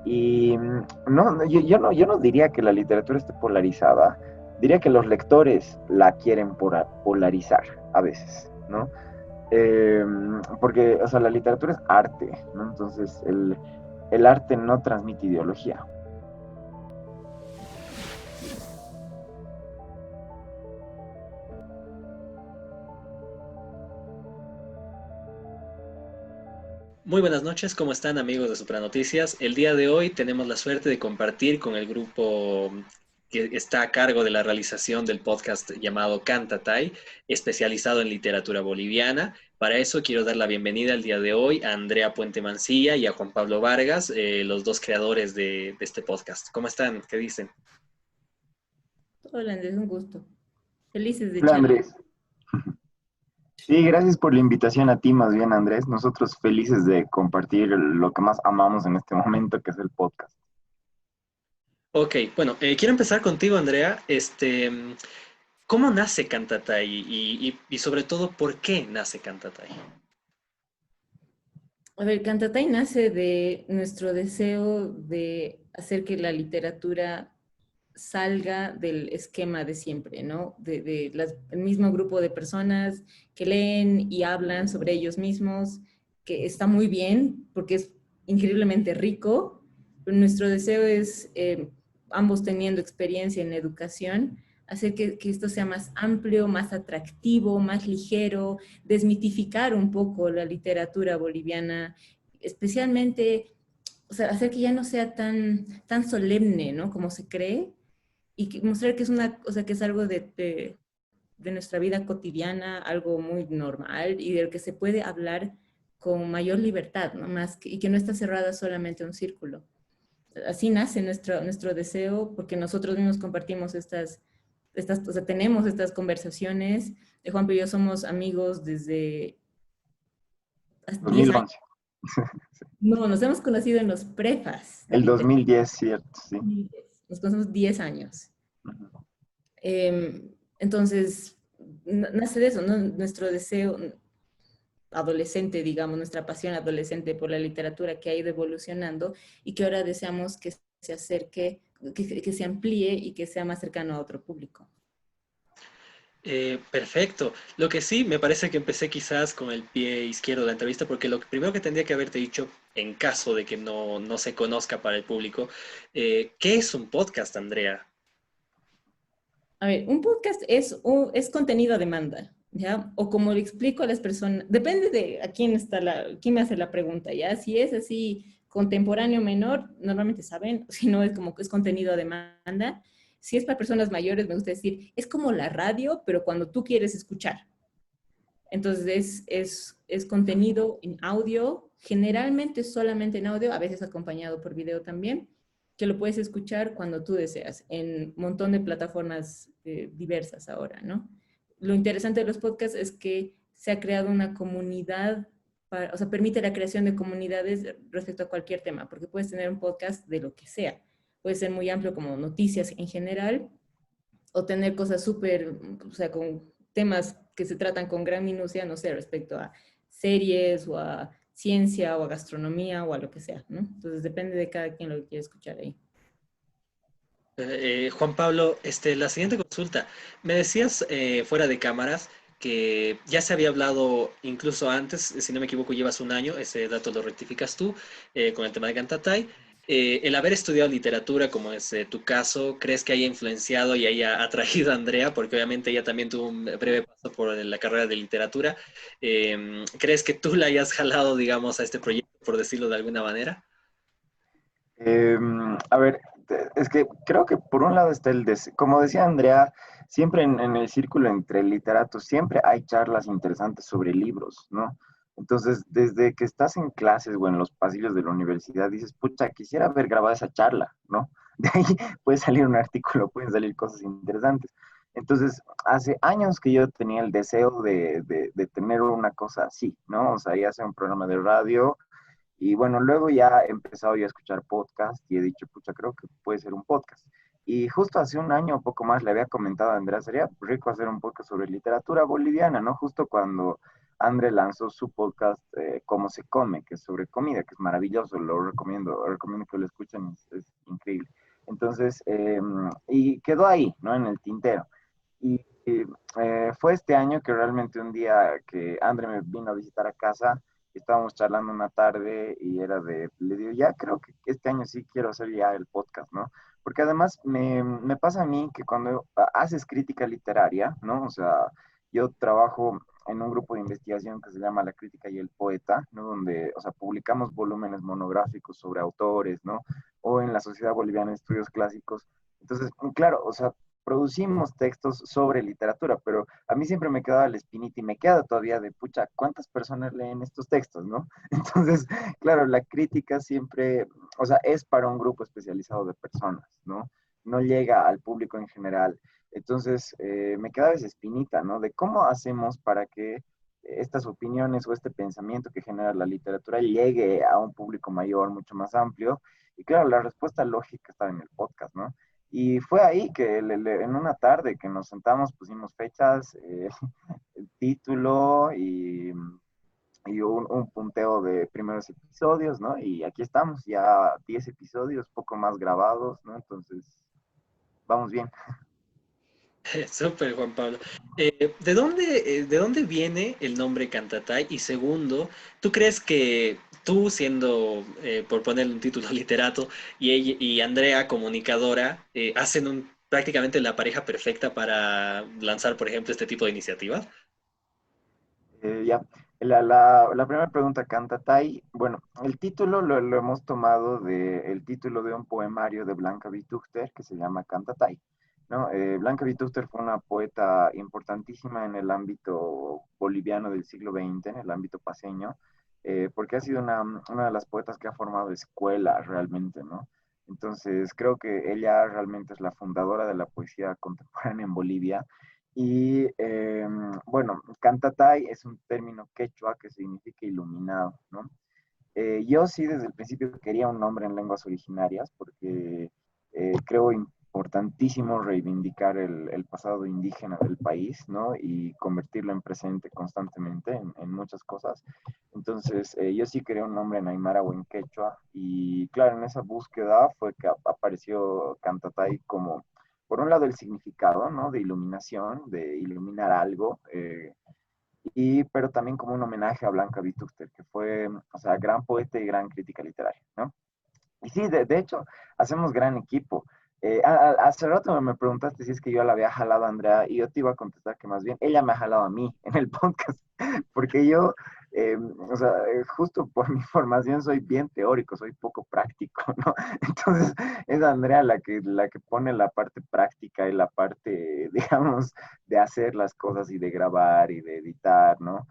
Y yo no diría que la literatura esté polarizada, diría que los lectores la quieren polarizar a veces, ¿no? Eh, Porque, o sea, la literatura es arte, ¿no? Entonces, el arte no transmite ideología. Muy buenas noches, ¿cómo están amigos de Supranoticias? El día de hoy tenemos la suerte de compartir con el grupo que está a cargo de la realización del podcast llamado Cantatay, especializado en literatura boliviana. Para eso quiero dar la bienvenida el día de hoy a Andrea Puente Mancilla y a Juan Pablo Vargas, los dos creadores de este podcast. ¿Cómo están? ¿Qué dicen? Hola Andrés, un gusto. Felices de Hola charlar. Andrés. Sí, gracias por la invitación a ti, más bien Andrés. Nosotros felices de compartir lo que más amamos en este momento, que es el podcast. Ok, bueno, quiero empezar contigo, Andrea. ¿Cómo nace Cantatay y sobre todo, por qué nace Cantatay? A ver, Cantatay nace de nuestro deseo de hacer que la literatura salga del esquema de siempre, ¿no? El mismo grupo de personas que leen y hablan sobre ellos mismos, que está muy bien porque es increíblemente rico, pero nuestro deseo es, ambos teniendo experiencia en educación, hacer que esto sea más amplio, más atractivo, más ligero, desmitificar un poco la literatura boliviana, especialmente, o sea, hacer que ya no sea tan solemne, ¿no? Como se cree, y mostrar que es una, o sea, que es algo de nuestra vida cotidiana, algo muy normal y del que se puede hablar con mayor libertad, ¿no? Y que no está cerrada solamente a un círculo. Así nace nuestro deseo, porque nosotros mismos compartimos o sea, tenemos estas conversaciones. Juan y yo somos amigos desde hace 10 años. 2011. No, nos hemos conocido en los prefas de El literatura. 2010, cierto, sí. Nos conocemos 10 años. Ujú. Entonces, nace de eso, ¿no? Nuestro deseo adolescente, digamos, nuestra pasión adolescente por la literatura que ha ido evolucionando y que ahora deseamos que se acerque, que se amplíe y que sea más cercano a otro público. Perfecto. Lo que sí, me parece que empecé quizás con el pie izquierdo de la entrevista, porque lo primero que tendría que haberte dicho, en caso de que no se conozca para el público, ¿qué es un podcast, Andrea? A ver, un podcast es contenido a demanda, ¿ya? O como le explico a las personas, depende de a quién me hace la pregunta, ¿ya? Si es así contemporáneo menor, normalmente saben, si no es como que es contenido a demanda. Si es para personas mayores, me gusta decir, es como la radio, pero cuando tú quieres escuchar. Entonces es contenido en audio, generalmente solamente en audio, a veces acompañado por video también, que lo puedes escuchar cuando tú deseas, en un montón de plataformas diversas ahora, ¿no? Lo interesante de los podcasts es que se ha creado una comunidad, o sea, permite la creación de comunidades respecto a cualquier tema, porque puedes tener un podcast de lo que sea. Puede ser muy amplio como noticias en general, o tener cosas súper, o sea, con temas que se tratan con gran minucia, no sé, respecto a series o a ciencia o a gastronomía o a lo que sea, ¿no? Entonces depende de cada quien lo que quiere escuchar ahí. Juan Pablo, la siguiente consulta. Me decías fuera de cámaras que ya se había hablado incluso antes, si no me equivoco, llevas un año, ese dato lo rectificas tú, con el tema de Cantatay. El haber estudiado literatura, como es tu caso, ¿crees que haya influenciado y haya atraído a Andrea? Porque obviamente ella también tuvo un breve paso por la carrera de literatura. ¿Crees que tú la hayas jalado, digamos, a este proyecto, por decirlo de alguna manera? A ver, es que creo que por un lado está como decía Andrea, siempre en el círculo entre literatos, siempre hay charlas interesantes sobre libros, ¿no? Entonces, desde que estás en clases o en los pasillos de la universidad, dices, pucha, quisiera haber grabado esa charla, ¿no? De ahí puede salir un artículo, pueden salir cosas interesantes. Entonces, hace años que yo tenía el deseo de tener una cosa así, ¿no? O sea, ya sea un programa de radio y bueno, luego ya he empezado yo a escuchar podcast y he dicho, pucha, creo que puede ser un podcast. Y justo hace un año o poco más le había comentado a Andrea, sería rico hacer un podcast sobre literatura boliviana, ¿no? Justo cuando Andre lanzó su podcast Cómo se come, que es sobre comida, que es maravilloso, recomiendo que lo escuchen, es increíble. Entonces, y quedó ahí, ¿no? En el tintero. Y fue este año que realmente un día que Andre me vino a visitar a casa, estábamos charlando una tarde y le digo, ya creo que este año sí quiero hacer ya el podcast, ¿no? Porque además me pasa a mí que cuando haces crítica literaria, ¿no? O sea, yo trabajo en un grupo de investigación que se llama La Crítica y el Poeta, ¿no? Donde, o sea, publicamos volúmenes monográficos sobre autores, ¿no? O en la Sociedad Boliviana de Estudios Clásicos. Entonces, claro, o sea, producimos textos sobre literatura, pero a mí siempre me quedaba la espinita y me queda todavía de, pucha, ¿cuántas personas leen estos textos, no? Entonces, claro, la crítica siempre, o sea, es para un grupo especializado de personas, ¿no? No llega al público en general. Entonces, me quedaba esa espinita, ¿no? De cómo hacemos para que estas opiniones o este pensamiento que genera la literatura llegue a un público mayor, mucho más amplio. Y claro, la respuesta lógica estaba en el podcast, ¿no? Y fue ahí que en una tarde que nos sentamos, pusimos fechas, el título y un punteo de primeros episodios, ¿no? Y aquí estamos, ya 10 episodios, poco más grabados, ¿no? Entonces, vamos bien. Súper, Juan Pablo. De dónde viene el nombre Cantatay? Y segundo, ¿tú crees que tú, siendo, por ponerle un título, literato, y Andrea, comunicadora, hacen prácticamente la pareja perfecta para lanzar, por ejemplo, este tipo de iniciativas? Ya, la primera pregunta, Cantatay. Bueno, el título lo hemos tomado del título de un poemario de Blanca Vitúchter que se llama Cantatay, ¿no? Blanca Vitúchter fue una poeta importantísima en el ámbito boliviano del siglo XX, en el ámbito paceño, porque ha sido una de las poetas que ha formado escuela realmente, ¿no? Entonces, creo que ella realmente es la fundadora de la poesía contemporánea en Bolivia y bueno, Cantatay es un término quechua que significa iluminado, ¿no? Yo sí desde el principio quería un nombre en lenguas originarias porque creo importantísimo reivindicar el pasado indígena del país, ¿no? Y convertirlo en presente constantemente en muchas cosas. Entonces, yo sí quería un nombre en aymara o en quechua y claro, en esa búsqueda fue que apareció Cantatay como, por un lado, el significado, ¿no? De iluminación, de iluminar algo, pero también como un homenaje a Blanca Vitúster, que fue, o sea, gran poeta y gran crítica literaria, ¿no? Y sí, de hecho, hacemos gran equipo. Hace rato me preguntaste si es que yo la había jalado a Andrea y yo te iba a contestar que más bien ella me ha jalado a mí en el podcast, porque yo, o sea, justo por mi formación soy bien teórico, soy poco práctico, ¿no? Entonces es Andrea la que pone la parte práctica y la parte, digamos, de hacer las cosas y de grabar y de editar, ¿no?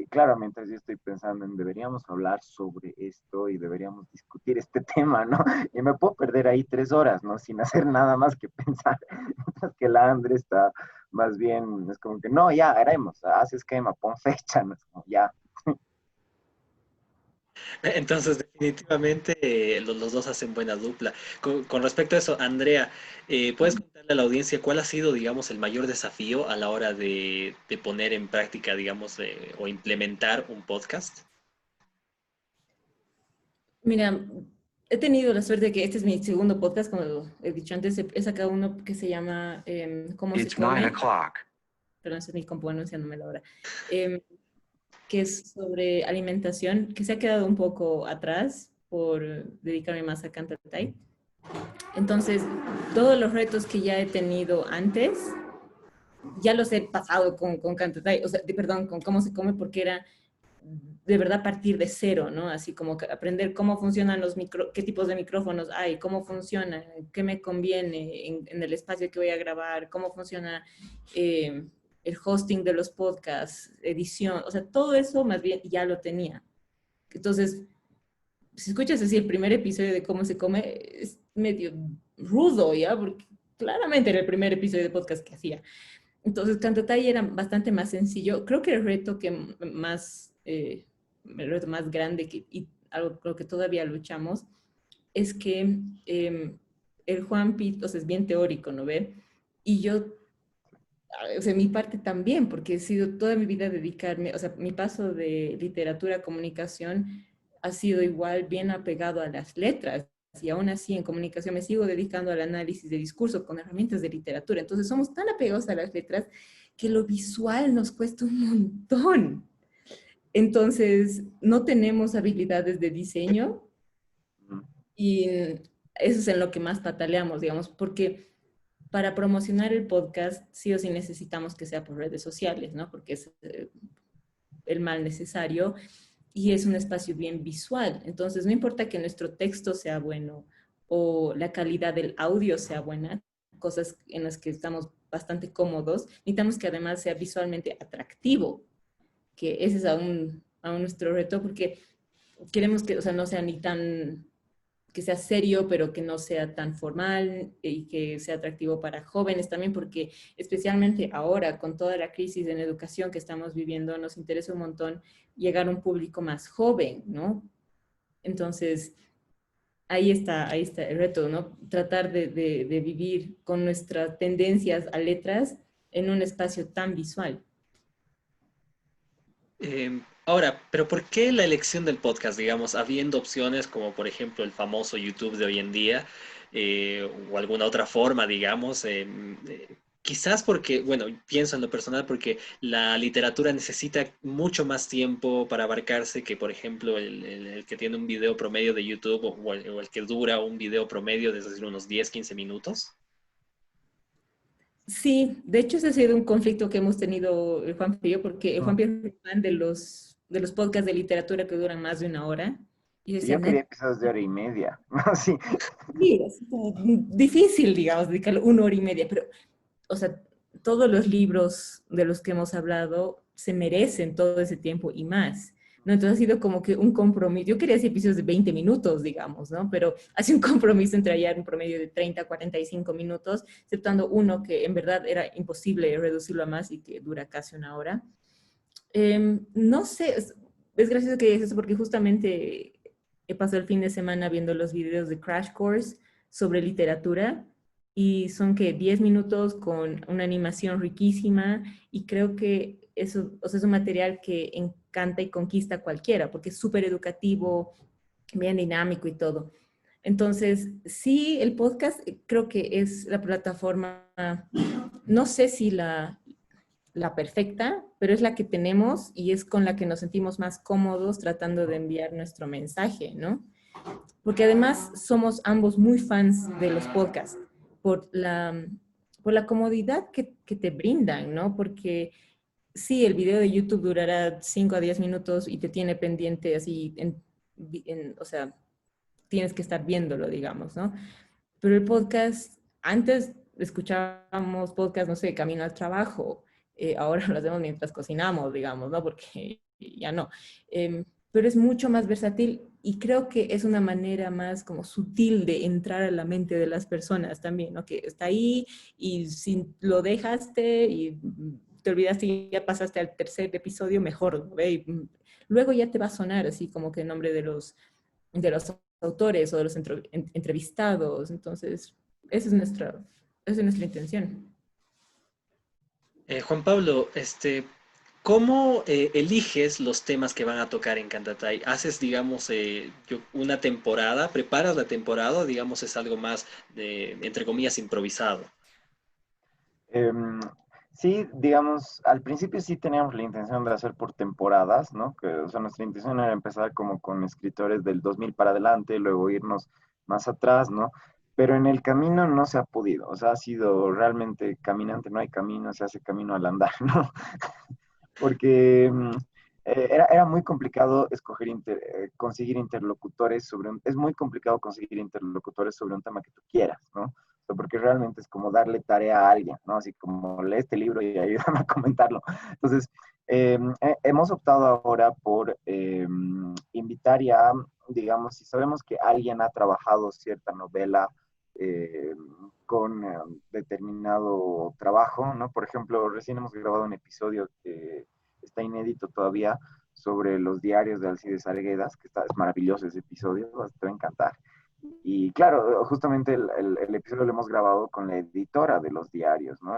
Claro, mientras yo estoy pensando en deberíamos hablar sobre esto y deberíamos discutir este tema, ¿no? Y me puedo perder ahí 3 horas, ¿no? Sin hacer nada más que pensar. Mientras que la Andre está más bien, es como que, no, ya, haremos, haz esquema, pon fecha, ¿no? Es como, ya. Entonces, definitivamente los dos hacen buena dupla. Con respecto a eso, Andrea, ¿puedes contarle a la audiencia cuál ha sido, digamos, el mayor desafío a la hora de poner en práctica, digamos, o implementar un podcast? Mira, he tenido la suerte de que este es mi segundo podcast, como he dicho antes, he sacado uno que se llama ¿Cómo se It's 9 come? o'clock. Perdón, ese es mi compu anunciándome la hora. Em, que es sobre alimentación, que se ha quedado un poco atrás por dedicarme más a Cantatay. Entonces, todos los retos que ya he tenido antes, ya los he pasado con Cantatay, o sea, perdón, con cómo se come, porque era de verdad partir de cero, ¿no? Así como que aprender cómo funcionan qué tipos de micrófonos hay, cómo funciona, qué me conviene en el espacio que voy a grabar, cómo funciona eh, el hosting de los podcasts, edición, o sea, todo eso más bien ya lo tenía. Entonces, si escuchas así el primer episodio de cómo se come, es medio rudo, ¿ya? Porque claramente era el primer episodio de podcast que hacía. Entonces, Cantatay era bastante más sencillo. Creo que el reto que el reto más grande y algo con lo que todavía luchamos es que el Juan Pit, o sea, es bien teórico, ¿no ve? Y yo o sea, mi parte también, porque he sido toda mi vida dedicarme, o sea, mi paso de literatura a comunicación ha sido igual bien apegado a las letras. Y aún así en comunicación me sigo dedicando al análisis de discurso con herramientas de literatura. Entonces somos tan apegados a las letras que lo visual nos cuesta un montón. Entonces no tenemos habilidades de diseño Mm. y eso es en lo que más pataleamos, digamos, porque para promocionar el podcast sí o sí necesitamos que sea por redes sociales, ¿no? Porque es el mal necesario y es un espacio bien visual. Entonces, no importa que nuestro texto sea bueno o la calidad del audio sea buena, cosas en las que estamos bastante cómodos, necesitamos que además sea visualmente atractivo, que ese es aún nuestro reto, porque queremos que, o sea, no sea ni tan que sea serio, pero que no sea tan formal y que sea atractivo para jóvenes también, porque especialmente ahora, con toda la crisis en educación que estamos viviendo, nos interesa un montón llegar a un público más joven, ¿no? Entonces, ahí está el reto, ¿no? Tratar de vivir con nuestras tendencias a letras en un espacio tan visual. Ahora, pero ¿por qué la elección del podcast, digamos, habiendo opciones como por ejemplo el famoso YouTube de hoy en día o alguna otra forma, digamos? Quizás porque, bueno, pienso en lo personal porque la literatura necesita mucho más tiempo para abarcarse que, por ejemplo, el que tiene un video promedio de YouTube o el que dura un video promedio de es decir, unos 10, 15 minutos. Sí, de hecho ese ha sido un conflicto que hemos tenido el Juan Pío, porque el Juan Mm. Pío es fan de los podcasts de literatura que duran más de una hora. Y yo Sí, decía, yo "Nat, quería episodios de hora y media, ¿no? Sí. sí, es como difícil, digamos, dedicarle una hora y media, pero, o sea, todos los libros de los que hemos hablado se merecen todo ese tiempo y más, ¿no? Entonces ha sido como que un compromiso. Yo quería hacer episodios de 20 minutos, digamos, ¿no? Pero hace un compromiso entre hallar un promedio de 30 a 45 minutos, exceptando uno que en verdad era imposible reducirlo a más y que dura casi una hora. No sé, es gracioso que digas eso porque justamente he pasado el fin de semana viendo los videos de Crash Course sobre literatura y son que 10 minutos con una animación riquísima y creo que eso, o sea, es un material que encanta y conquista a cualquiera porque es súper educativo, bien dinámico y todo. Entonces, sí, el podcast creo que es la plataforma, no sé si la perfecta, pero es la que tenemos y es con la que nos sentimos más cómodos tratando de enviar nuestro mensaje, ¿no? Porque además somos ambos muy fans de los podcasts por por la comodidad que te brindan, ¿no? Porque sí, el video de YouTube durará 5 a 10 minutos y te tiene pendiente así, o sea, tienes que estar viéndolo, digamos, ¿no? Pero el podcast, antes escuchábamos podcast, no sé, camino al trabajo, ahora lo hacemos mientras cocinamos, digamos, ¿no? Porque ya no. Pero es mucho más versátil y creo que es una manera más como sutil de entrar a la mente de las personas también, ¿no? Que está ahí y si lo dejaste y te olvidaste y ya pasaste al tercer episodio, mejor, ¿no? ¿Ve? Y luego ya te va a sonar así como que el nombre de los autores o de los entrevistados. Entonces, esa es nuestra intención. Juan Pablo, ¿cómo eliges los temas que van a tocar en Cantatay? ¿Haces, digamos, una temporada? ¿Preparas la temporada o, digamos, es algo más de, entre comillas, improvisado? Em, sí, digamos, al principio sí teníamos la intención de hacer por temporadas, ¿no? Que, o sea, nuestra intención era empezar como con escritores del 2000 para adelante, luego irnos más atrás, ¿no? Pero en el camino no se ha podido, o sea, ha sido realmente caminante, no hay camino, se hace camino al andar, ¿no? Porque era muy complicado conseguir interlocutores es muy complicado conseguir interlocutores sobre un tema que tú quieras, ¿no? O sea, porque realmente es como darle tarea a alguien, ¿no? Así como lee este libro y ayúdame a comentarlo. Entonces, hemos optado ahora por invitar ya, digamos, si sabemos que alguien ha trabajado cierta novela eh, con determinado trabajo, ¿no? Por ejemplo, recién hemos grabado un episodio que está inédito todavía sobre los diarios de Alcides Arguedas, que es maravilloso ese episodio, te va a encantar. Y claro, justamente el episodio lo hemos grabado con la editora de los diarios, ¿no?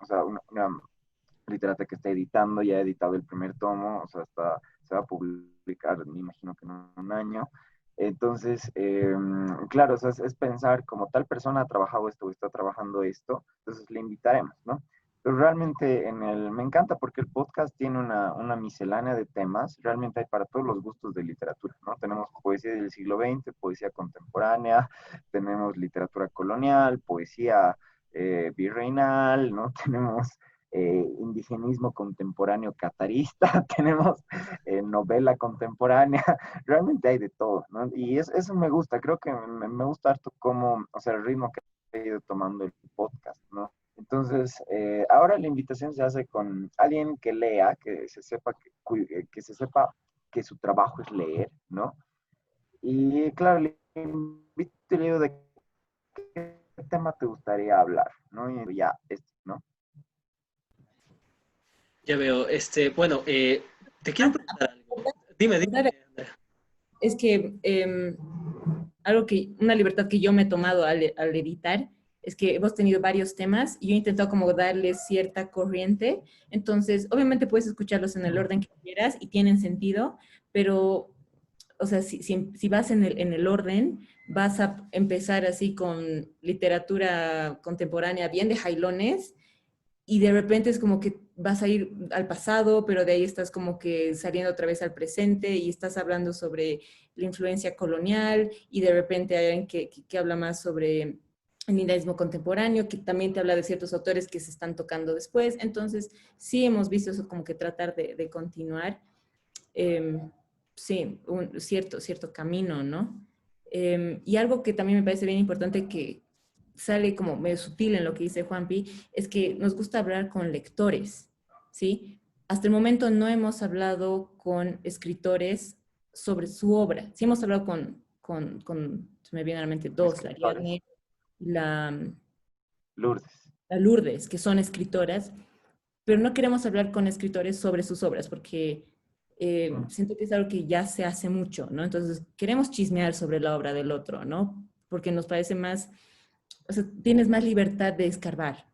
O sea, una literata que está editando, ya ha editado el primer tomo, o sea, se va a publicar, me imagino que en un año. Entonces, claro, o sea, es pensar como tal persona ha trabajado esto o está trabajando esto, entonces le invitaremos, ¿no? Pero realmente me encanta porque el podcast tiene una miscelánea de temas, realmente hay para todos los gustos de literatura, ¿no? Tenemos poesía del siglo XX, poesía contemporánea, tenemos literatura colonial, poesía virreinal, ¿no? Tenemos indigenismo contemporáneo catarista, tenemos novela contemporánea, realmente hay de todo, ¿no? Y eso me gusta, creo que me gusta harto cómo, o sea, el ritmo que ha ido tomando el podcast, ¿no? Entonces, ahora la invitación se hace con alguien que lea, que se sepa que su trabajo es leer, ¿no? Y claro, le invito y le digo de qué tema te gustaría hablar, ¿no? Y ya, ¿no? Ya veo. Bueno, te quiero preguntar algo. Dime, dime. Andrea. Es que una libertad que yo me he tomado al editar es que hemos tenido varios temas y yo he intentado como darle cierta corriente. Entonces, obviamente puedes escucharlos en el orden que quieras y tienen sentido, pero, o sea, si vas en el orden, vas a empezar así con literatura contemporánea bien de jailones y de repente es como que vas a ir al pasado, pero de ahí estás como que saliendo otra vez al presente y estás hablando sobre la influencia colonial y de repente hay alguien que habla más sobre el nihilismo contemporáneo, que también te habla de ciertos autores que se están tocando después. Entonces, sí hemos visto eso como que tratar de continuar, eh, sí, un cierto camino, ¿no? Y algo que también me parece bien importante que sale como medio sutil en lo que dice Juanpi, es que nos gusta hablar con lectores, ¿sí? Hasta el momento no hemos hablado con escritores sobre su obra. Sí hemos hablado se me viene a la mente dos, la Escritores. Ariadne y Lourdes. la Lourdes, que son escritoras, pero no queremos hablar con escritores sobre sus obras porque Mm. siento que es algo que ya se hace mucho, ¿no? Entonces queremos chismear sobre la obra del otro, ¿no? Porque nos parece más, o sea, tienes más libertad de escarbar.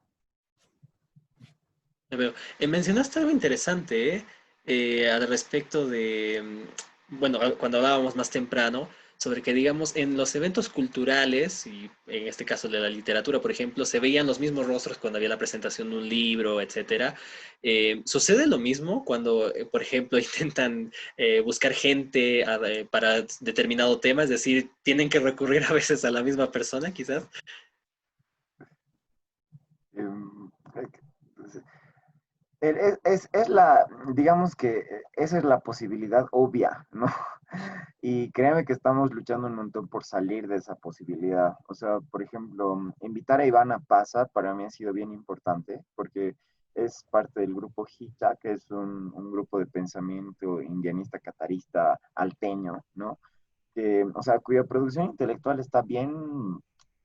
Ya veo. Mencionaste algo interesante, al respecto de, bueno, cuando hablábamos más temprano, sobre que, digamos, en los eventos culturales, y en este caso de la literatura, por ejemplo, se veían los mismos rostros cuando había la presentación de un libro, etcétera. ¿Sucede lo mismo cuando, por ejemplo, intentan buscar gente para determinado tema? Es decir, tienen que recurrir a veces a la misma persona, quizás. Em, digamos que esa es la posibilidad obvia, ¿no? Y créeme que estamos luchando un montón por salir de esa posibilidad. O sea, por ejemplo, invitar a Ivana Pasa para mí ha sido bien importante porque es parte del grupo Hita, que es un grupo de pensamiento indianista, catarista, alteño, ¿no? Que, o sea, cuya producción intelectual está bien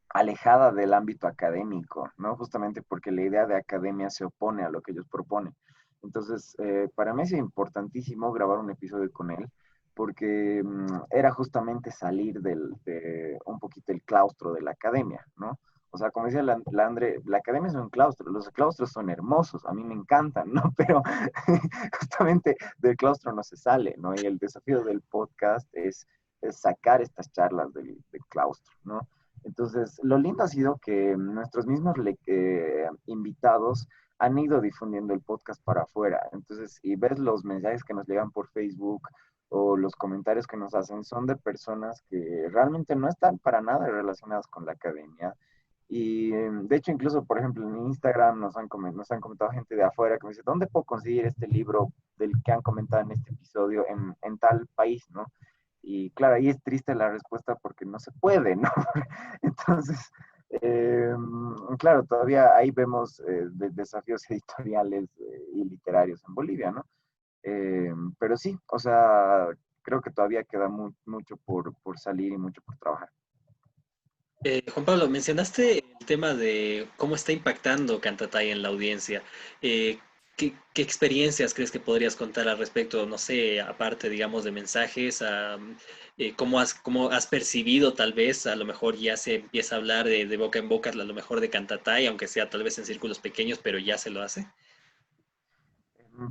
alejada del ámbito académico, ¿no? Justamente porque la idea de academia se opone a lo que ellos proponen. Entonces, para mí es importantísimo grabar un episodio con él, porque era justamente salir de un poquito el claustro de la academia, ¿no? O sea, como decía la Andre, la academia es un claustro, los claustros son hermosos, a mí me encantan, ¿no? Pero justamente del claustro no se sale, ¿no? Y el desafío del podcast es sacar estas charlas del claustro, ¿no? Entonces, lo lindo ha sido que nuestros mismos invitados han ido difundiendo el podcast para afuera. Entonces, y ves los mensajes que nos llegan por Facebook o los comentarios que nos hacen, son de personas que realmente no están para nada relacionadas con la academia. Y de hecho, incluso, por ejemplo, en Instagram nos han comentado gente de afuera que me dice, ¿dónde puedo conseguir este libro del que han comentado en este episodio en tal país, ¿no? Y claro, ahí es triste la respuesta porque no se puede, ¿no? Entonces, eh, claro, todavía ahí vemos desafíos editoriales y literarios en Bolivia, ¿no? Pero sí, o sea, creo que todavía queda mucho por salir y mucho por trabajar. Juan Pablo, mencionaste el tema de cómo está impactando Cantatay en la audiencia. ¿Qué experiencias crees que podrías contar al respecto? No sé, aparte, digamos, de mensajes, cómo has percibido tal vez, a lo mejor ya se empieza a hablar de boca en boca, a lo mejor de Cantatay, aunque sea tal vez en círculos pequeños, pero ya se lo hace?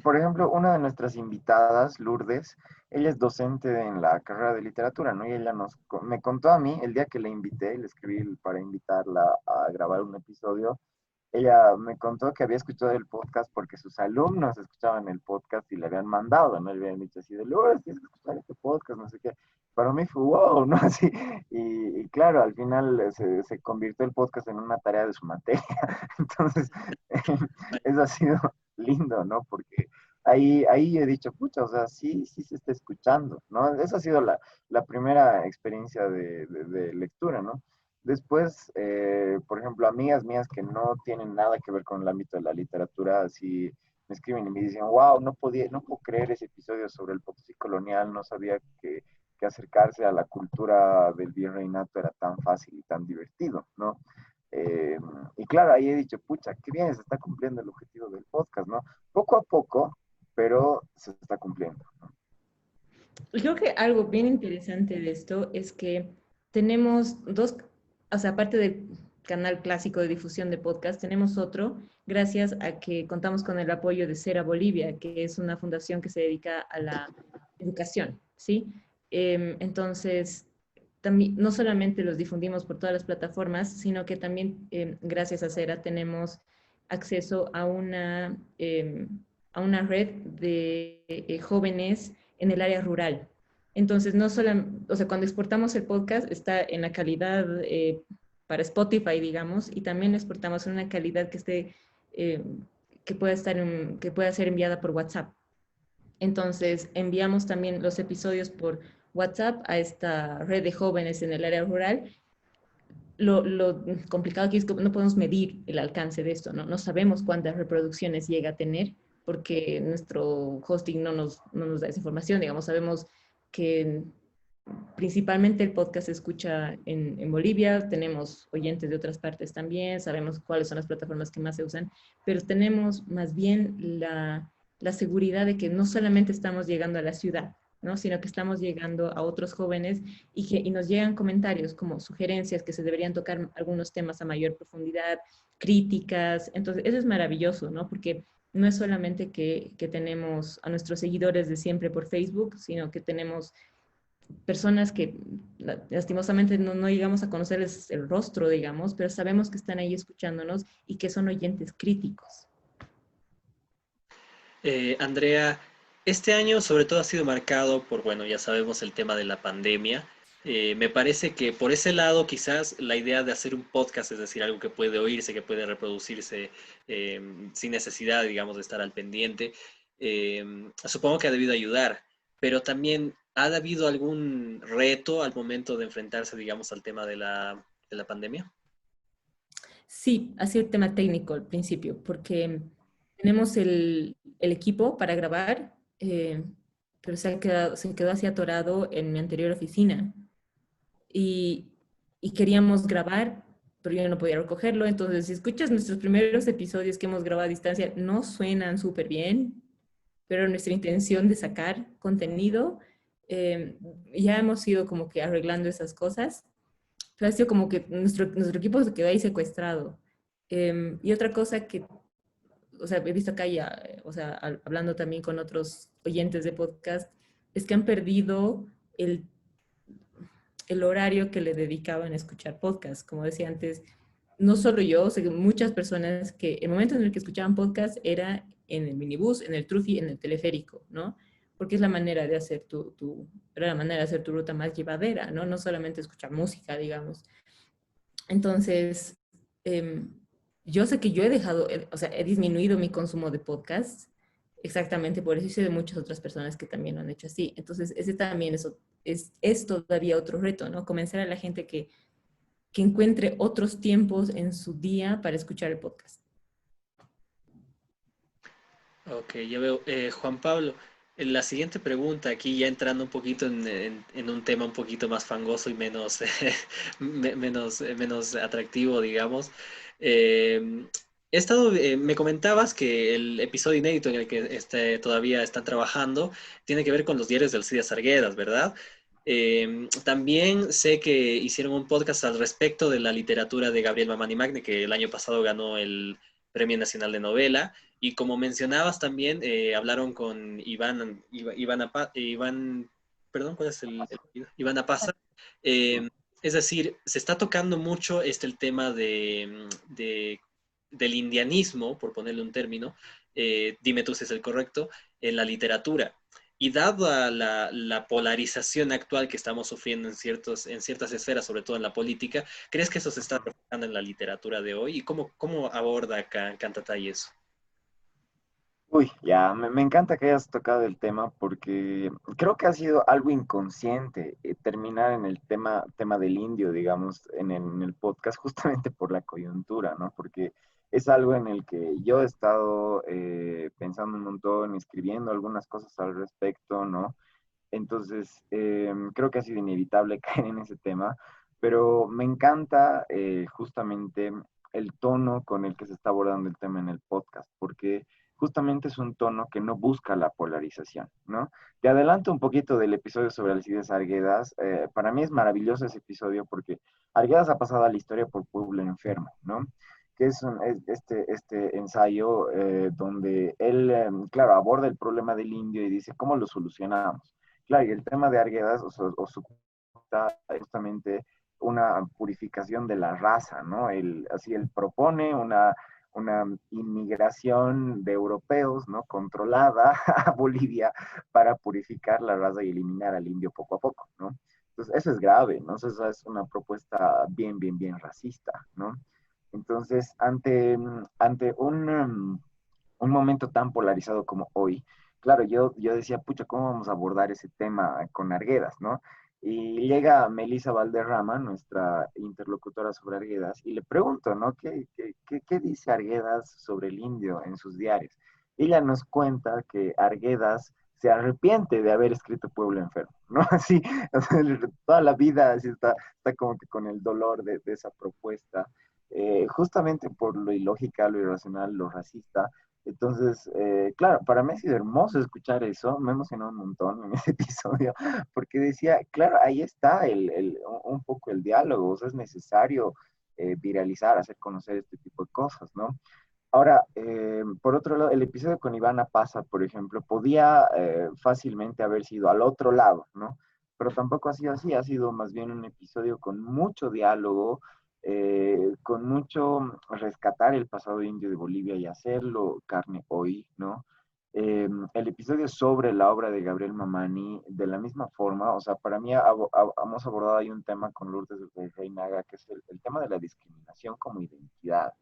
Por ejemplo, una de nuestras invitadas, Lourdes, ella es docente en la carrera de literatura, ¿no? Y ella me contó a mí, el día que la invité, le escribí para invitarla a grabar un episodio, ella me contó que había escuchado el podcast porque sus alumnos escuchaban el podcast y le habían mandado, ¿no? Le habían dicho así de, Lourdes, tienes que escuchar este podcast, no sé qué. Para mí fue wow, ¿no? Así, y claro, al final se convirtió el podcast en una tarea de su materia. Entonces, eso ha sido lindo, ¿no? Porque ahí he dicho, pucha, o sea, sí, sí se está escuchando, ¿no? Esa ha sido la primera experiencia de lectura, ¿no? Después, por ejemplo, amigas mías que no tienen nada que ver con el ámbito de la literatura, así me escriben y me dicen, wow, no puedo creer ese episodio sobre el Potosí colonial, no sabía que acercarse a la cultura del virreinato era tan fácil y tan divertido, ¿no? Eh, y claro, ahí he dicho, pucha, qué bien, se está cumpliendo el objetivo del podcast, ¿no? Poco a poco, pero se está cumpliendo. Creo que algo bien interesante de esto es que tenemos dos, o sea, aparte del canal clásico de difusión de podcast, tenemos otro gracias a que contamos con el apoyo de Cera Bolivia, que es una fundación que se dedica a la educación, ¿sí? Entonces, también, no solamente los difundimos por todas las plataformas, sino que también gracias a Cera tenemos acceso a una red de jóvenes en el área rural. Entonces, no solo, o sea, cuando exportamos el podcast está en la calidad para Spotify, digamos, y también lo exportamos en una calidad que esté, que pueda estar que pueda ser enviada por WhatsApp. Entonces, enviamos también los episodios por WhatsApp a esta red de jóvenes en el área rural. Lo complicado aquí es que no podemos medir el alcance de esto, ¿no? No sabemos cuántas reproducciones llega a tener porque nuestro hosting no nos da esa información, digamos, sabemos que principalmente el podcast se escucha en Bolivia, tenemos oyentes de otras partes también, sabemos cuáles son las plataformas que más se usan, pero tenemos más bien la seguridad de que no solamente estamos llegando a la ciudad, ¿no? Sino que estamos llegando a otros jóvenes y nos llegan comentarios como sugerencias que se deberían tocar algunos temas a mayor profundidad, críticas. Entonces, eso es maravilloso, ¿no? Porque no es solamente que tenemos a nuestros seguidores de siempre por Facebook, sino que tenemos personas que lastimosamente no llegamos a conocerles el rostro, digamos, pero sabemos que están ahí escuchándonos y que son oyentes críticos. Andrea, este año sobre todo ha sido marcado por, bueno, ya sabemos el tema de la pandemia. Me parece que por ese lado quizás la idea de hacer un podcast, es decir, algo que puede oírse, que puede reproducirse sin necesidad, digamos, de estar al pendiente, supongo que ha debido ayudar, pero también ¿ha habido algún reto al momento de enfrentarse, digamos, al tema de la pandemia? Sí, ha sido el tema técnico al principio, porque tenemos el equipo para grabar, pero se quedó así atorado en mi anterior oficina. Y, y queríamos grabar, pero yo no podía recogerlo. Entonces, si escuchas nuestros primeros episodios que hemos grabado a distancia, no suenan súper bien, pero nuestra intención de sacar contenido, ya hemos ido como que arreglando esas cosas. Pero ha sido como que nuestro equipo se quedó ahí secuestrado. Y otra cosa que, o sea, he visto acá ya, o sea, hablando también con otros oyentes de podcast, es que han perdido el, el horario que le dedicaban a escuchar podcast. Como decía antes, no solo yo, o sea, muchas personas que el momento en el que escuchaban podcast era en el minibús, en el trufi, en el teleférico, ¿no? Porque es la manera de hacer era la manera de hacer tu ruta más llevadera, ¿no? No solamente escuchar música, digamos. Entonces, yo sé que yo he dejado, o sea, he disminuido mi consumo de podcasts exactamente por eso y sé de muchas otras personas que también lo han hecho así. Entonces, ese también es todavía otro reto, ¿no? Convencer a la gente que encuentre otros tiempos en su día para escuchar el podcast. Ok, ya veo. Juan Pablo, la siguiente pregunta, aquí ya entrando un poquito en un tema un poquito más fangoso y menos, menos atractivo, digamos. Me comentabas que el episodio inédito en el que todavía están trabajando tiene que ver con los diarios del Cid Sargueras, ¿verdad? También sé que hicieron un podcast al respecto de la literatura de Gabriel Mamani Magne, que el año pasado ganó el Premio Nacional de Novela. Y como mencionabas también, hablaron con Iván, perdón, ¿cuál es el apellido? Iván Apaza. Eh, es decir, se está tocando mucho el tema del indianismo, por ponerle un término, dime tú si es el correcto, en la literatura. Y dada la polarización actual que estamos sufriendo en ciertas esferas, sobre todo en la política, ¿crees que eso se está reflejando en la literatura de hoy? ¿Y cómo aborda Cantatay eso? Uy, ya, me encanta que hayas tocado el tema porque creo que ha sido algo inconsciente terminar en el tema del indio, digamos, en el podcast, justamente por la coyuntura, ¿no? Porque es algo en el que yo he estado pensando un montón, escribiendo algunas cosas al respecto, ¿no? Entonces, creo que ha sido inevitable caer en ese tema, pero me encanta justamente el tono con el que se está abordando el tema en el podcast, porque justamente es un tono que no busca la polarización, ¿no? Te adelanto un poquito del episodio sobre Alcides Arguedas. Para mí es maravilloso ese episodio porque Arguedas ha pasado a la historia por Pueblo Enfermo, ¿no? Que es este ensayo donde él, claro, aborda el problema del indio y dice, ¿cómo lo solucionamos? Claro, y el tema de Arguedas o su justamente una purificación de la raza, ¿no? Así él propone una inmigración de europeos, ¿no? Controlada a Bolivia para purificar la raza y eliminar al indio poco a poco, ¿no? Entonces, eso es grave, ¿no? Eso es una propuesta bien racista, ¿no? Entonces, ante un momento tan polarizado como hoy, claro, yo decía, pucha, ¿cómo vamos a abordar ese tema con Arguedas, no? Y llega Melissa Valderrama, nuestra interlocutora sobre Arguedas, y le pregunto, ¿no? ¿Qué dice Arguedas sobre el indio en sus diarios? Ella nos cuenta que Arguedas se arrepiente de haber escrito Pueblo Enfermo, ¿no? Así, o sea, toda la vida así está como que con el dolor de esa propuesta, justamente por lo ilógica, lo irracional, lo racista. Entonces, claro, para mí ha sido hermoso escuchar eso, me emocionó un montón en ese episodio, porque decía, claro, ahí está un poco el diálogo, o sea, es necesario viralizar, hacer conocer este tipo de cosas, ¿no? Ahora, por otro lado, el episodio con Ivana Pasa, por ejemplo, podía fácilmente haber sido al otro lado, ¿no? Pero tampoco ha sido así, ha sido más bien un episodio con mucho diálogo, con mucho rescatar el pasado indio de Bolivia y hacerlo carne hoy, ¿no? El episodio sobre la obra de Gabriel Mamani, de la misma forma, o sea, para mí hemos abordado ahí un tema con Lourdes de Reinaga, que es el tema de la discriminación como identidad.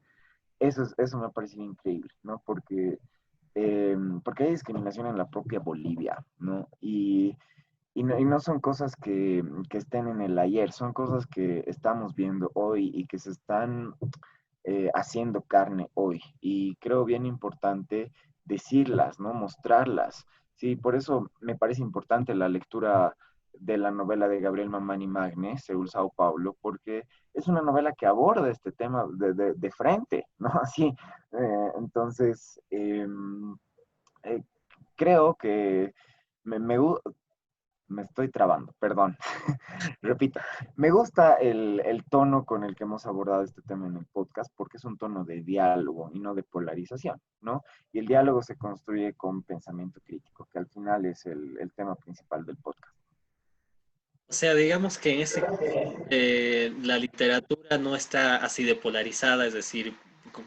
Eso me ha parecido increíble, ¿no? Porque hay discriminación en la propia Bolivia, ¿no? Y no son cosas que estén en el ayer, son cosas que estamos viendo hoy y que se están haciendo carne hoy. Y creo bien importante decirlas, ¿no? Mostrarlas. Sí, por eso me parece importante la lectura de la novela de Gabriel Mamani Magne, Seúl, Sao Paulo, porque es una novela que aborda este tema de frente, ¿no? Así, entonces, eh, creo que me, me, me estoy trabando, perdón. Repito, me gusta el tono con el que hemos abordado este tema en el podcast porque es un tono de diálogo y no de polarización, ¿no? Y el diálogo se construye con pensamiento crítico, que al final es el tema principal del podcast. O sea, digamos que en ese caso la literatura no está así de polarizada, es decir,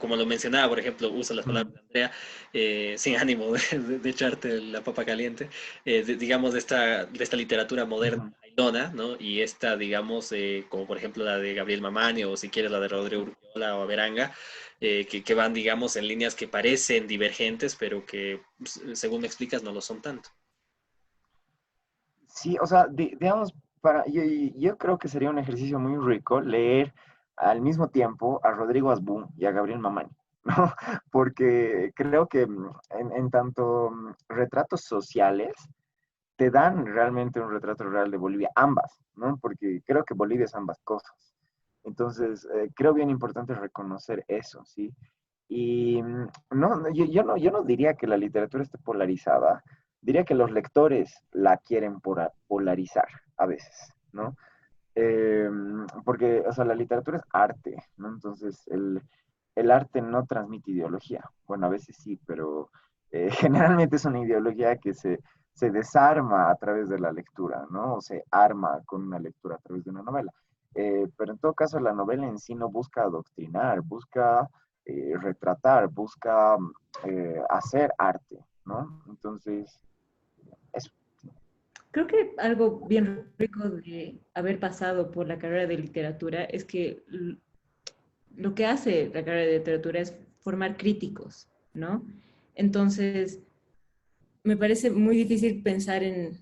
como lo mencionaba, por ejemplo, uso las palabras de Andrea, sin ánimo de echarte la papa caliente, digamos, de esta literatura moderna, Ujú. bailona, ¿no? Y esta, digamos, como por ejemplo la de Gabriel Mamani o si quieres la de Rodrigo Urquiola o Beranga, que van, digamos, en líneas que parecen divergentes, pero que, según me explicas, no lo son tanto. Sí, o sea, digamos, yo creo que sería un ejercicio muy rico leer al mismo tiempo a Rodrigo Asbun y a Gabriel Mamani, ¿no? Porque creo que en tanto retratos sociales, te dan realmente un retrato real de Bolivia, ambas, ¿no? Porque creo que Bolivia es ambas cosas. Entonces, creo bien importante reconocer eso, ¿sí? Y no, yo no diría que la literatura esté polarizada, diría que los lectores la quieren polarizar a veces, ¿no? Eh, Porque, o sea, la literatura es arte, ¿no? Entonces, el arte no transmite ideología. Bueno, a veces sí, pero generalmente es una ideología que se desarma a través de la lectura, ¿no? O se arma con una lectura a través de una novela. Pero en todo caso, la novela en sí no busca adoctrinar, busca retratar, busca hacer arte, ¿no? Entonces, eso. Creo que algo bien rico de haber pasado por la carrera de literatura es que lo que hace la carrera de literatura es formar críticos, ¿no? Entonces, me parece muy difícil pensar en,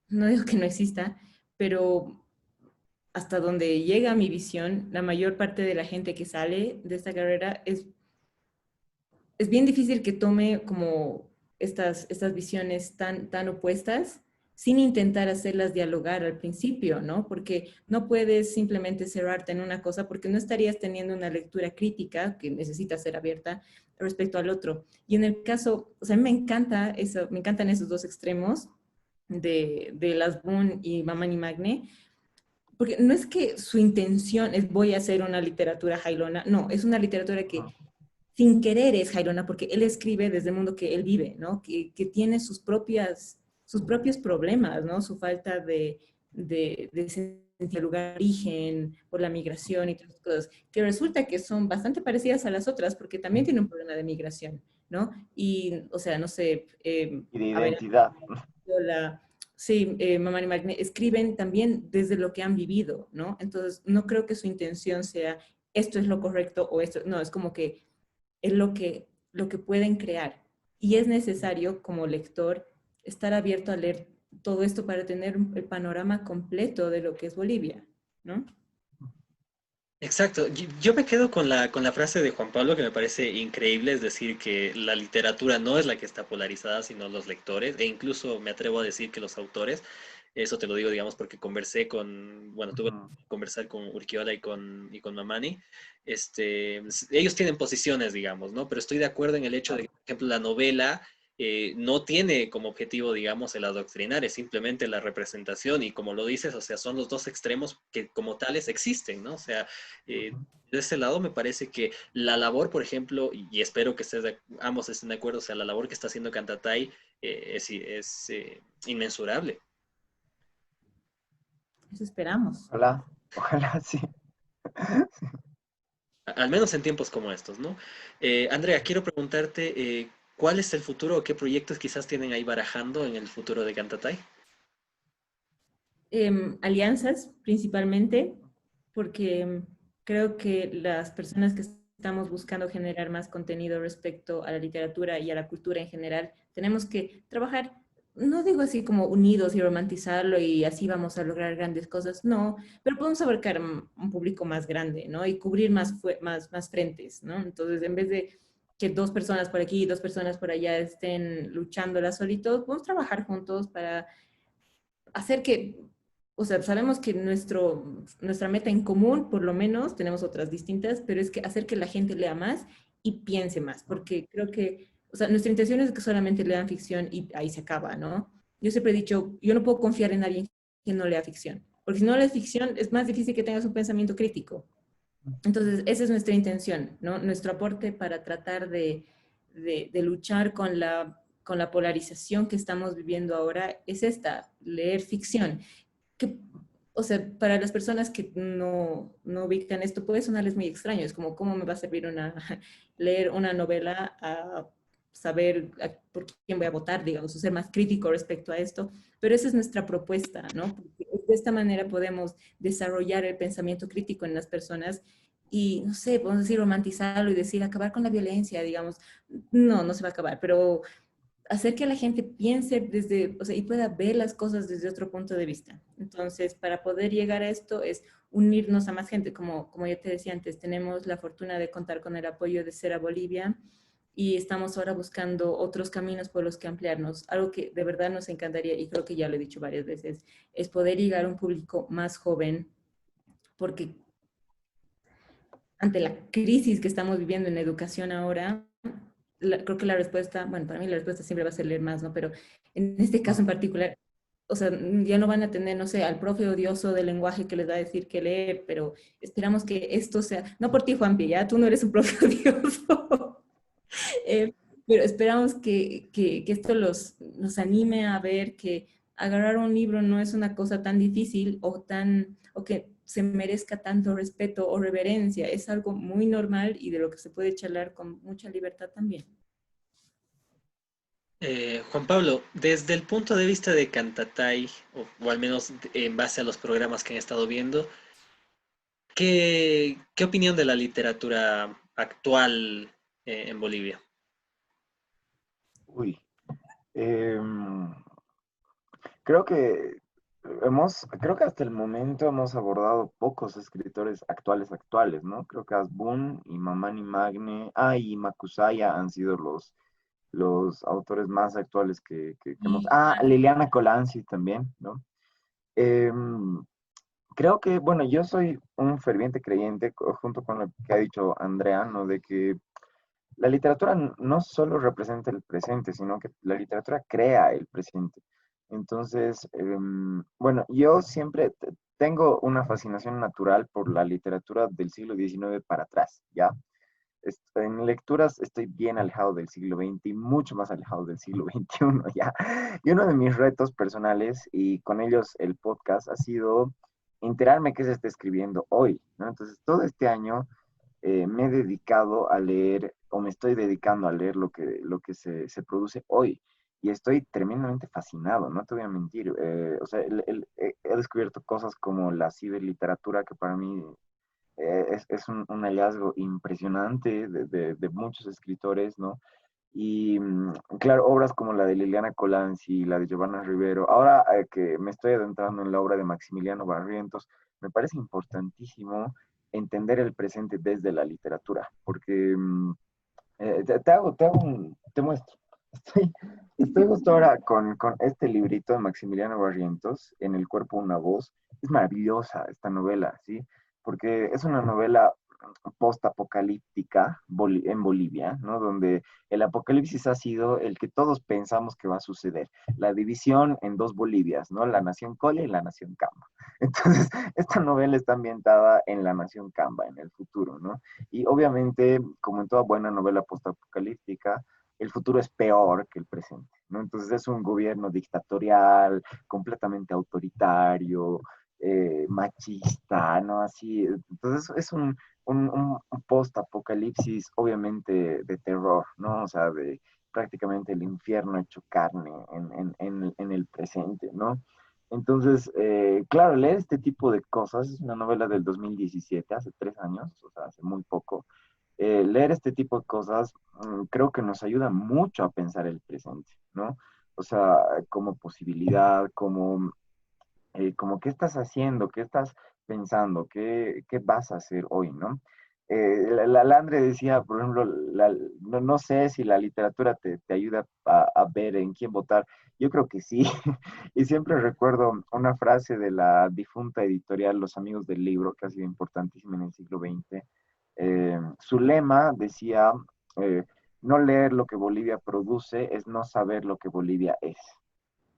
no digo que no exista, pero hasta donde llega mi visión, la mayor parte de la gente que sale de esta carrera es bien difícil que tome como estas visiones tan opuestas sin intentar hacerlas dialogar al principio, ¿no? Porque no puedes simplemente cerrarte en una cosa porque no estarías teniendo una lectura crítica que necesita ser abierta respecto al otro. Y en el caso, o sea, a mí me encanta eso, me encantan esos dos extremos de Las Boone y Mamani Magne, porque no es que su intención es voy a hacer una literatura jailona, no, es una literatura que sin querer es jailona porque él escribe desde el mundo que él vive, ¿no? Que tiene sus propios problemas, ¿no? Su falta de sentir lugar de origen por la migración y todas las cosas, que resulta que son bastante parecidas a las otras porque también tiene un problema de migración, ¿no? Y, o sea, no sé, Y de a ver, identidad. la, sí, Mamá y Magne escriben también desde lo que han vivido, ¿no? Entonces, no creo que su intención sea esto es lo correcto o esto, no, es como que es lo que pueden crear. Y es necesario, como lector, estar abierto a leer todo esto para tener el panorama completo de lo que es Bolivia, ¿no? Exacto. Yo me quedo con la frase de Juan Pablo que me parece increíble, es decir, que la literatura no es la que está polarizada, sino los lectores, e incluso me atrevo a decir que los autores. Eso te lo digo, digamos, porque conversé con, bueno, tuve Ujú, que conversar con Urquiola y con Mamani. Ellos tienen posiciones, digamos, ¿no? Pero estoy de acuerdo en el hecho de que, claro. por ejemplo, la novela no tiene como objetivo, digamos, el adoctrinar, es simplemente la representación y como lo dices, o sea, son los dos extremos que como tales existen, ¿no? O sea, Ujú. de ese lado me parece que la labor, por ejemplo, y espero que ambos estén de acuerdo, o sea, la labor que está haciendo Cantatay es inmensurable. Eso esperamos. Ojalá, ojalá sí. Al menos en tiempos como estos, ¿no? Andrea, quiero preguntarte, ¿cuál es el futuro o qué proyectos quizás tienen ahí barajando en el futuro de Cantatay? Alianzas, principalmente, porque creo que las personas que estamos buscando generar más contenido respecto a la literatura y a la cultura en general, tenemos que trabajar, no digo así como unidos y romantizarlo y así vamos a lograr grandes cosas, no, pero podemos abarcar un público más grande, ¿no? Y cubrir más frentes, ¿no? Entonces, en vez de que dos personas por aquí y dos personas por allá estén luchándola solitos, podemos trabajar juntos para hacer que, o sea, sabemos que nuestra meta en común, por lo menos, tenemos otras distintas, pero es que hacer que la gente lea más y piense más, porque creo que, o sea, nuestra intención es que solamente lean ficción y ahí se acaba, ¿no? Yo siempre he dicho, yo no puedo confiar en alguien que no lea ficción, porque si no lees ficción es más difícil que tengas un pensamiento crítico. Entonces, esa es nuestra intención, ¿no? Nuestro aporte para tratar de luchar con la polarización que estamos viviendo ahora es esta, leer ficción. Que, o sea, para las personas que no ubican esto puede sonarles muy extraño. Es como, ¿cómo me va a servir leer una novela a saber por quién voy a votar, digamos, o ser más crítico respecto a esto? Pero esa es nuestra propuesta, ¿no? Porque de esta manera podemos desarrollar el pensamiento crítico en las personas y, no sé, podemos decir romantizarlo y decir acabar con la violencia, digamos. No, no se va a acabar, pero hacer que la gente piense desde, o sea, y pueda ver las cosas desde otro punto de vista. Entonces, para poder llegar a esto es unirnos a más gente. Como ya te decía antes, tenemos la fortuna de contar con el apoyo de Cera Bolivia y estamos ahora buscando otros caminos por los que ampliarnos. Algo que de verdad nos encantaría, y creo que ya lo he dicho varias veces, es poder llegar a un público más joven, porque ante la crisis que estamos viviendo en educación ahora, creo que la respuesta, bueno, para mí la respuesta siempre va a ser leer más, ¿no? Pero en este caso en particular, o sea, ya no van a tener, no sé, al profe odioso del lenguaje que les va a decir qué leer, pero esperamos que esto sea, no por ti, Juanpi, ya tú no eres un profe odioso, eh, pero esperamos que esto nos anime a ver que agarrar un libro no es una cosa tan difícil o que se merezca tanto respeto o reverencia, es algo muy normal y de lo que se puede charlar con mucha libertad también. Juan Pablo, desde el punto de vista de Cantatay, o al menos en base a los programas que han estado viendo, ¿qué opinión de la literatura actual en Bolivia? Uy, em, creo que creo que hasta el momento hemos abordado pocos escritores actuales, ¿no? Creo que Asbun y Mamani Magne, y Makusaya han sido los autores más actuales que hemos... Liliana Colanzi también, ¿no? Em, Creo que, bueno, yo soy un ferviente creyente, junto con lo que ha dicho Andrea, ¿no? De que la literatura no solo representa el presente, sino que la literatura crea el presente. Entonces, bueno, yo siempre tengo una fascinación natural por la literatura del siglo XIX para atrás, ¿ya? En lecturas estoy bien alejado del siglo XX y mucho más alejado del siglo XXI, ¿ya? Y uno de mis retos personales, y con ellos el podcast, ha sido enterarme qué se está escribiendo hoy, ¿no? Entonces, todo este año me he dedicado a leer, o me estoy dedicando a leer lo que se produce hoy. Y estoy tremendamente fascinado, no te voy a mentir. O sea, he descubierto cosas como la ciberliteratura, que para mí es un hallazgo impresionante de muchos escritores, ¿no? Y claro, obras como la de Liliana Colanzi, la de Giovanna Rivero. Ahora que me estoy adentrando en la obra de Maximiliano Barrientos, me parece importantísimo entender el presente desde la literatura, porque te muestro. Estoy, estoy justo ahora con este librito de Maximiliano Barrientos, En el cuerpo una voz. Es maravillosa esta novela, ¿sí? Porque es una novela post-apocalíptica en Bolivia, ¿no? Donde el apocalipsis ha sido el que todos pensamos que va a suceder. La división en dos Bolivias, ¿no? La nación Colla y la nación Camba. Entonces, esta novela está ambientada en la nación Camba, en el futuro, ¿no? Y obviamente, como en toda buena novela postapocalíptica, el futuro es peor que el presente, ¿no? Entonces es un gobierno dictatorial, completamente autoritario, machista, ¿no? Así, entonces es un post-apocalipsis, obviamente, de terror, ¿no? O sea, de prácticamente el infierno hecho carne en el presente, ¿no? Entonces, claro, leer este tipo de cosas, es una novela del 2017, hace 3 años, o sea, hace muy poco. Leer este tipo de cosas creo que nos ayuda mucho a pensar el presente, ¿no? O sea, como posibilidad, como qué estás haciendo, qué estás pensando, qué vas a hacer hoy, ¿no? La Landre decía, por ejemplo, no sé si la literatura te ayuda a ver en quién votar. Yo creo que sí. Y siempre recuerdo una frase de la difunta editorial Los Amigos del Libro, que ha sido importantísima en el siglo XX. Su lema decía, eh, no leer lo que Bolivia produce es no saber lo que Bolivia es.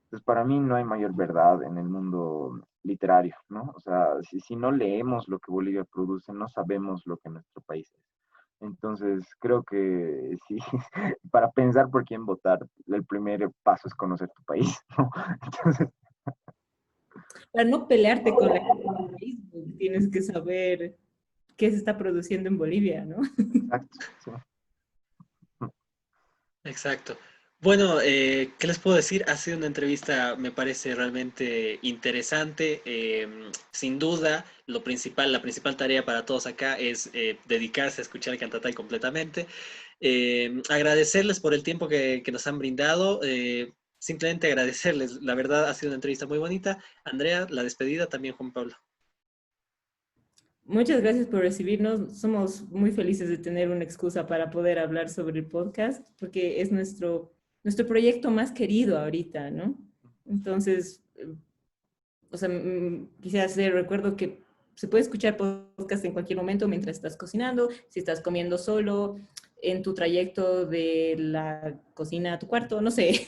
Entonces, para mí no hay mayor verdad en el mundo literario, ¿no? O sea, si no leemos lo que Bolivia produce, no sabemos lo que nuestro país es. Entonces, creo que sí, para pensar por quién votar, el primer paso es conocer tu país, ¿no? Entonces, Para no pelearte con la gente de Facebook, tienes que saber qué se está produciendo en Bolivia, ¿no? exacto, sí. Exacto. Bueno, ¿qué les puedo decir? Ha sido una entrevista, me parece realmente interesante. Sin duda, la principal tarea para todos acá es dedicarse a escuchar Cantatay completamente. Agradecerles por el tiempo que nos han brindado. Simplemente agradecerles. La verdad, ha sido una entrevista muy bonita. Andrea, la despedida, también Juan Pablo. Muchas gracias por recibirnos. Somos muy felices de tener una excusa para poder hablar sobre el podcast, porque es nuestro proyecto más querido ahorita, ¿no? Entonces, o sea, quisiera hacer recuerdo que se puede escuchar podcast en cualquier momento mientras estás cocinando, si estás comiendo solo, en tu trayecto de la cocina a tu cuarto, no sé.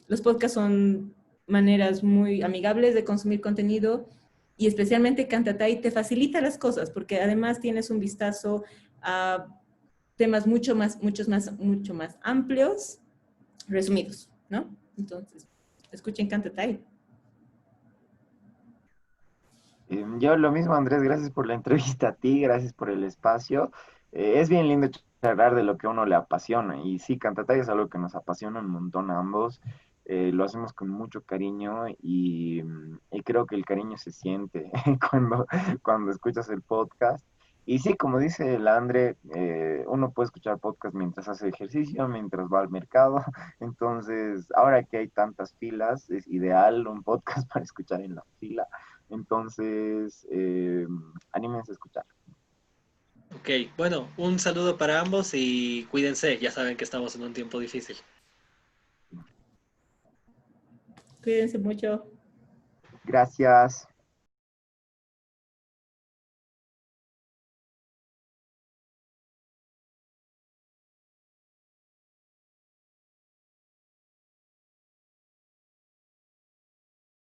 Los podcasts son maneras muy amigables de consumir contenido y especialmente Cantatay te facilita las cosas porque además tienes un vistazo a temas mucho más amplios, resumidos, ¿no? Entonces, escuchen Cantatay. Yo lo mismo, Andrés, gracias por la entrevista a ti, gracias por el espacio. Es bien lindo charlar de lo que a uno le apasiona y sí, Cantatay es algo que nos apasiona un montón a ambos. Lo hacemos con mucho cariño y creo que el cariño se siente cuando escuchas el podcast. Y sí, como dice el Andre, uno puede escuchar podcast mientras hace ejercicio, mientras va al mercado. Entonces, ahora que hay tantas filas, es ideal un podcast para escuchar en la fila. Entonces, anímense a escuchar. Ok, bueno, un saludo para ambos y cuídense, ya saben que estamos en un tiempo difícil. Cuídense mucho. Gracias.